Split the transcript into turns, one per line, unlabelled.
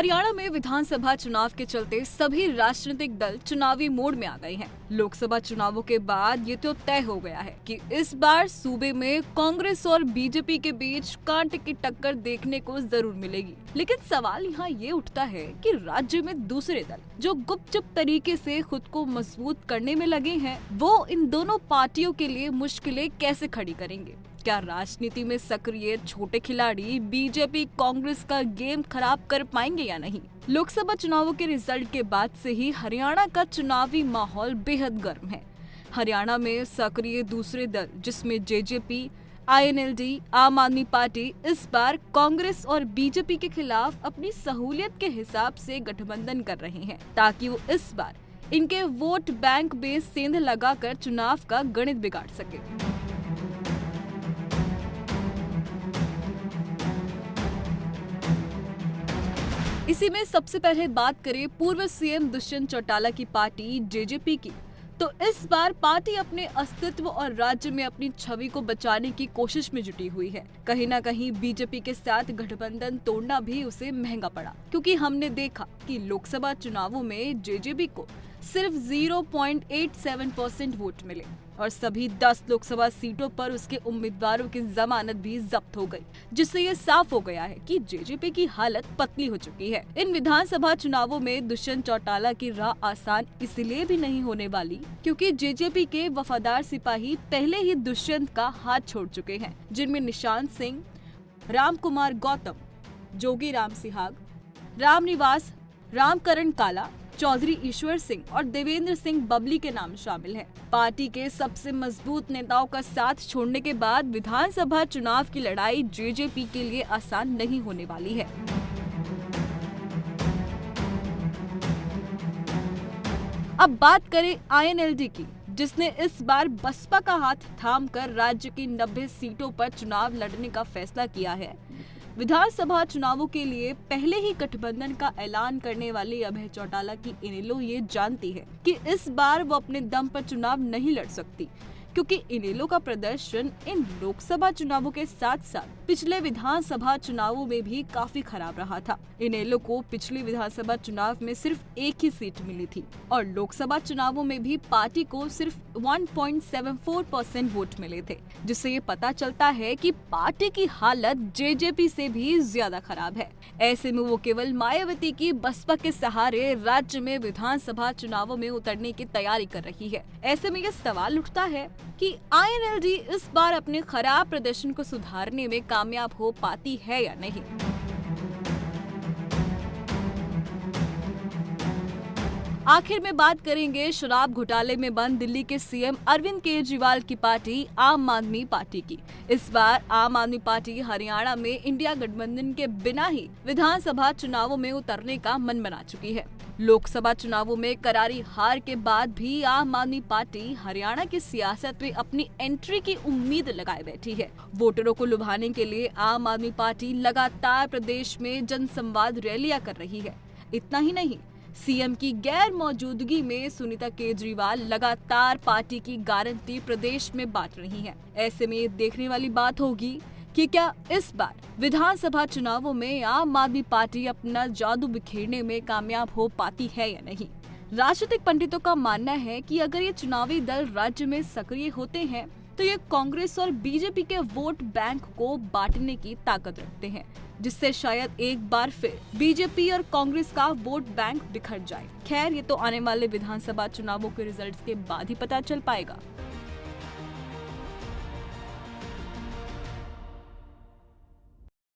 हरियाणा में विधानसभा चुनाव के चलते सभी राजनीतिक दल चुनावी मोड में आ गए हैं। लोकसभा चुनावों के बाद ये तो तय हो गया है कि इस बार सूबे में कांग्रेस और बीजेपी के बीच कांटे की टक्कर देखने को जरूर मिलेगी। लेकिन सवाल यहाँ ये उठता है कि राज्य में दूसरे दल जो गुपचुप तरीके से खुद को मजबूत करने में लगे हैं, वो इन दोनों पार्टियों के लिए मुश्किलें कैसे खड़ी करेंगे। क्या राजनीति में सक्रिय छोटे खिलाड़ी बीजेपी कांग्रेस का गेम खराब कर पाएंगे या नहीं। लोकसभा चुनावों के रिजल्ट के बाद से ही हरियाणा का चुनावी माहौल बेहद गर्म है। हरियाणा में सक्रिय दूसरे दल जिसमें जेजेपी, आईएनएलडी, आम आदमी पार्टी इस बार कांग्रेस और बीजेपी के खिलाफ अपनी सहूलियत के हिसाब से गठबंधन कर रहे हैं, ताकि वो इस बार इनके वोट बैंक में सेंध लगाकर चुनाव का गणित बिगाड़ सके। इसी में सबसे पहले बात करें पूर्व सीएम दुष्यंत चौटाला की पार्टी जेजेपी की, तो इस बार पार्टी अपने अस्तित्व और राज्य में अपनी छवि को बचाने की कोशिश में जुटी हुई है। कहीं ना कहीं बीजेपी के साथ गठबंधन तोड़ना भी उसे महंगा पड़ा, क्योंकि हमने देखा कि लोकसभा चुनावों में जेजेपी को सिर्फ 0.87% वोट मिले और सभी 10 लोकसभा सीटों पर उसके उम्मीदवारों की जमानत भी जब्त हो गई, जिससे ये साफ हो गया है कि जेजेपी की हालत पतली हो चुकी है। इन विधानसभा चुनावों में दुष्यंत चौटाला की राह आसान इसलिए भी नहीं होने वाली क्योंकि जेजेपी के वफादार सिपाही पहले ही दुष्यंत का हाथ छोड़ चुके हैं, जिनमें निशांत सिंह, राम कुमार गौतम, जोगी राम सिहाग, रामनिवास, रामकरण काला, चौधरी ईश्वर सिंह और देवेंद्र सिंह बबली के नाम शामिल हैं। पार्टी के सबसे मजबूत नेताओं का साथ छोड़ने के बाद विधानसभा चुनाव की लड़ाई जेजेपी के लिए आसान नहीं होने वाली है। अब बात करें आईएनएलडी की, जिसने इस बार बसपा का हाथ थामकर राज्य की 90 सीटों पर चुनाव लड़ने का फैसला किया है। विधानसभा चुनावों के लिए पहले ही गठबंधन का ऐलान करने वाली अभय चौटाला की इनेलो ये जानती है कि इस बार वो अपने दम पर चुनाव नहीं लड़ सकती, क्योंकि इनेलो का प्रदर्शन इन लोकसभा चुनावों के साथ साथ पिछले विधानसभा चुनावों में भी काफी खराब रहा था। इनेलो को पिछले विधानसभा चुनाव में सिर्फ एक ही सीट मिली थी और लोकसभा चुनावों में भी पार्टी को सिर्फ 1.74% वोट मिले थे, जिससे ये पता चलता है कि पार्टी की हालत जेजेपी से भी ज्यादा खराब है। ऐसे में वो केवल मायावती की बसपा के सहारे राज्य में विधानसभा चुनावों में उतरने की तैयारी कर रही है। ऐसे में ये सवाल उठता है कि आईएनएलडी इस बार अपने खराब प्रदर्शन को सुधारने में कामयाब हो पाती है या नहीं। आखिर में बात करेंगे शराब घोटाले में बंद दिल्ली के सीएम अरविंद केजरीवाल की पार्टी आम आदमी पार्टी की। इस बार आम आदमी पार्टी हरियाणा में इंडिया गठबंधन के बिना ही विधानसभा चुनावों में उतरने का मन बना चुकी है। लोकसभा चुनावों में करारी हार के बाद भी आम आदमी पार्टी हरियाणा की सियासत में अपनी एंट्री की उम्मीद लगाए बैठी है। वोटरों को लुभाने के लिए आम आदमी पार्टी लगातार प्रदेश में जनसंवाद रैलियां कर रही है। इतना ही नहीं, सीएम की गैर मौजूदगी में सुनीता केजरीवाल लगातार पार्टी की गारंटी प्रदेश में बांट रही हैं। ऐसे में ये देखने वाली बात होगी कि क्या इस बार विधानसभा चुनावों में आम आदमी पार्टी अपना जादू बिखेरने में कामयाब हो पाती है या नहीं। राजनीतिक पंडितों का मानना है कि अगर ये चुनावी दल राज्य में सक्रिय होते हैं तो ये कांग्रेस और बीजेपी के वोट बैंक को बांटने की ताकत रखते हैं, जिससे शायद एक बार फिर बीजेपी और कांग्रेस का वोट बैंक बिखर जाए। खैर, ये तो आने वाले विधानसभा चुनावों के रिजल्ट्स के बाद ही पता चल पाएगा।